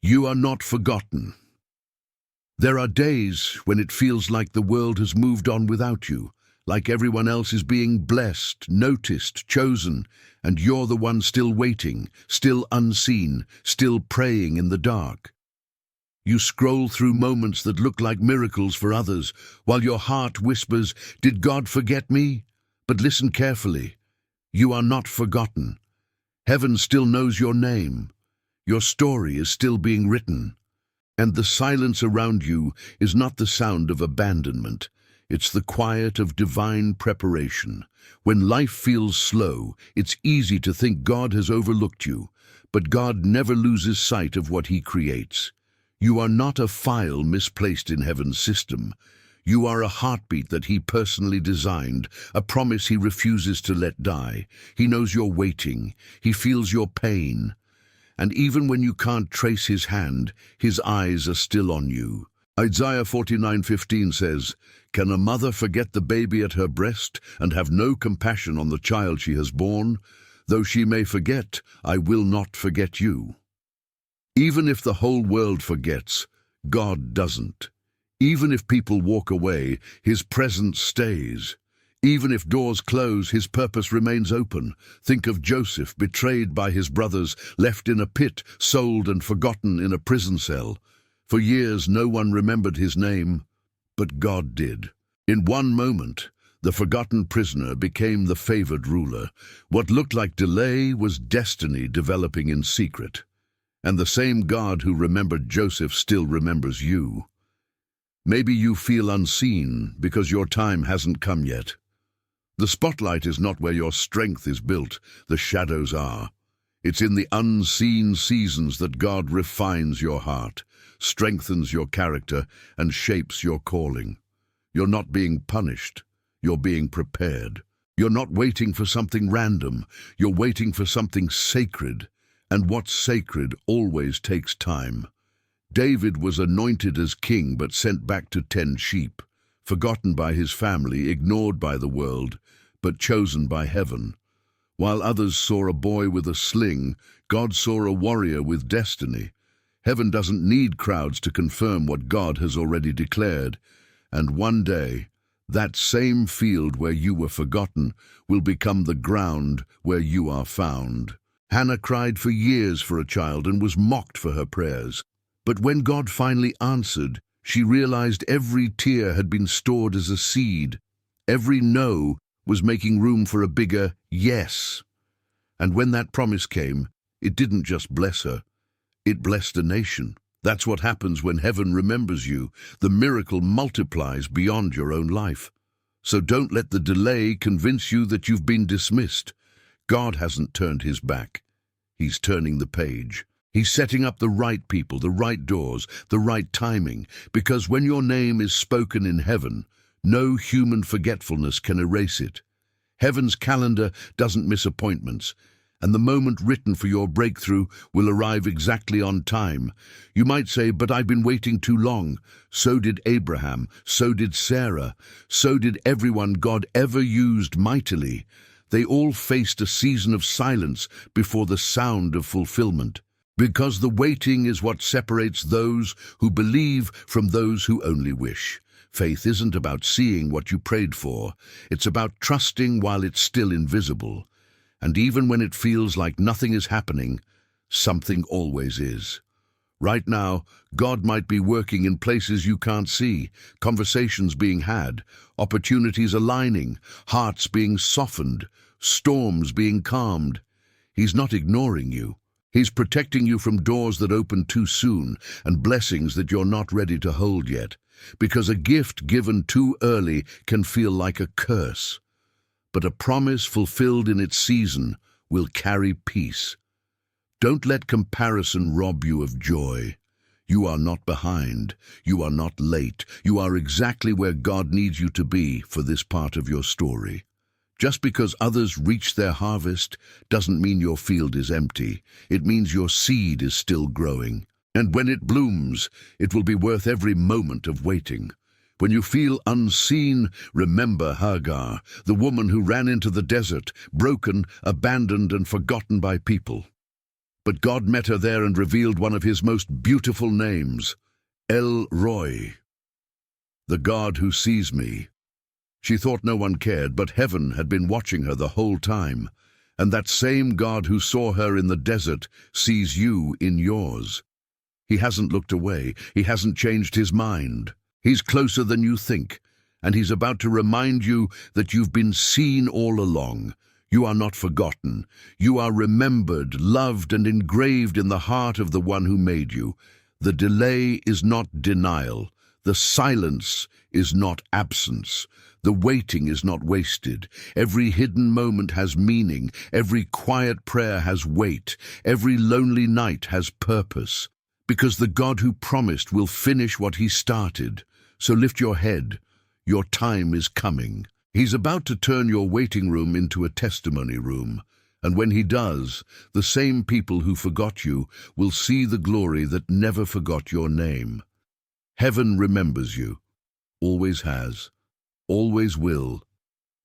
You are not forgotten. There are days when it feels like the world has moved on without you, like everyone else is being blessed, noticed, chosen, and you're the one still waiting, still unseen, still praying in the dark. You scroll through moments that look like miracles for others, while your heart whispers, "Did God forget me?" But listen carefully. You are not forgotten. Heaven still knows your name. Your story is still being written. And the silence around you is not the sound of abandonment. It's the quiet of divine preparation. When life feels slow, it's easy to think God has overlooked you, but God never loses sight of what He creates. You are not a file misplaced in heaven's system. You are a heartbeat that He personally designed, a promise He refuses to let die. He knows you're waiting. He feels your pain. And even when you can't trace His hand, His eyes are still on you. Isaiah 49:15 says, "Can a mother forget the baby at her breast and have no compassion on the child she has borne? Though she may forget, I will not forget you." Even if the whole world forgets, God doesn't. Even if people walk away, His presence stays. Even if doors close, His purpose remains open. Think of Joseph, betrayed by his brothers, left in a pit, sold and forgotten in a prison cell. For years, no one remembered his name, but God did. In one moment, the forgotten prisoner became the favored ruler. What looked like delay was destiny developing in secret. And the same God who remembered Joseph still remembers you. Maybe you feel unseen because your time hasn't come yet. The spotlight is not where your strength is built, the shadows are. It's in the unseen seasons that God refines your heart, strengthens your character, and shapes your calling. You're not being punished, you're being prepared. You're not waiting for something random, you're waiting for something sacred. And what's sacred always takes time. David was anointed as king but sent back to tend sheep, forgotten by his family, ignored by the world, but chosen by heaven. While others saw a boy with a sling, God saw a warrior with destiny. Heaven doesn't need crowds to confirm what God has already declared. And one day, that same field where you were forgotten will become the ground where you are found. Hannah cried for years for a child and was mocked for her prayers. But when God finally answered, she realized every tear had been stored as a seed. Every no was making room for a bigger yes. And when that promise came, it didn't just bless her, it blessed a nation. That's what happens when heaven remembers you. The miracle multiplies beyond your own life. So don't let the delay convince you that you've been dismissed. God hasn't turned His back. He's turning the page. He's setting up the right people, the right doors, the right timing, because when your name is spoken in heaven, no human forgetfulness can erase it. Heaven's calendar doesn't miss appointments, and the moment written for your breakthrough will arrive exactly on time. You might say, "But I've been waiting too long." So did Abraham, so did Sarah, so did everyone God ever used mightily. They all faced a season of silence before the sound of fulfillment. Because the waiting is what separates those who believe from those who only wish. Faith isn't about seeing what you prayed for. It's about trusting while it's still invisible. And even when it feels like nothing is happening, something always is. Right now, God might be working in places you can't see, conversations being had, opportunities aligning, hearts being softened, storms being calmed. He's not ignoring you. He's protecting you from doors that open too soon and blessings that you're not ready to hold yet. Because a gift given too early can feel like a curse. But a promise fulfilled in its season will carry peace. Don't let comparison rob you of joy. You are not behind. You are not late. You are exactly where God needs you to be for this part of your story. Just because others reach their harvest doesn't mean your field is empty. It means your seed is still growing. And when it blooms, it will be worth every moment of waiting. When you feel unseen, remember Hagar, the woman who ran into the desert, broken, abandoned, and forgotten by people. But God met her there and revealed one of his most beautiful names, El Roi, the God who sees me. She thought no one cared, but heaven had been watching her the whole time, and that same God who saw her in the desert sees you in yours. He hasn't looked away. He hasn't changed his mind. He's closer than you think, and he's about to remind you that you've been seen all along. You are not forgotten. You are remembered, loved, and engraved in the heart of the one who made you. The delay is not denial. The silence is not absence. The waiting is not wasted. Every hidden moment has meaning. Every quiet prayer has weight. Every lonely night has purpose. Because the God who promised will finish what he started. So lift your head. Your time is coming. He's about to turn your waiting room into a testimony room. And when he does, the same people who forgot you will see the glory that never forgot your name. Heaven remembers you. Always has. Always will.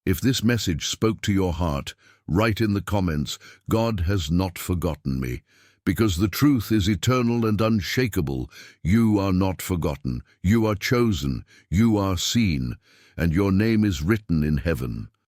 If this message spoke to your heart, write in the comments, God has not forgotten me. Because the truth is eternal and unshakable. You are not forgotten. You are chosen. You are seen. And your name is written in heaven.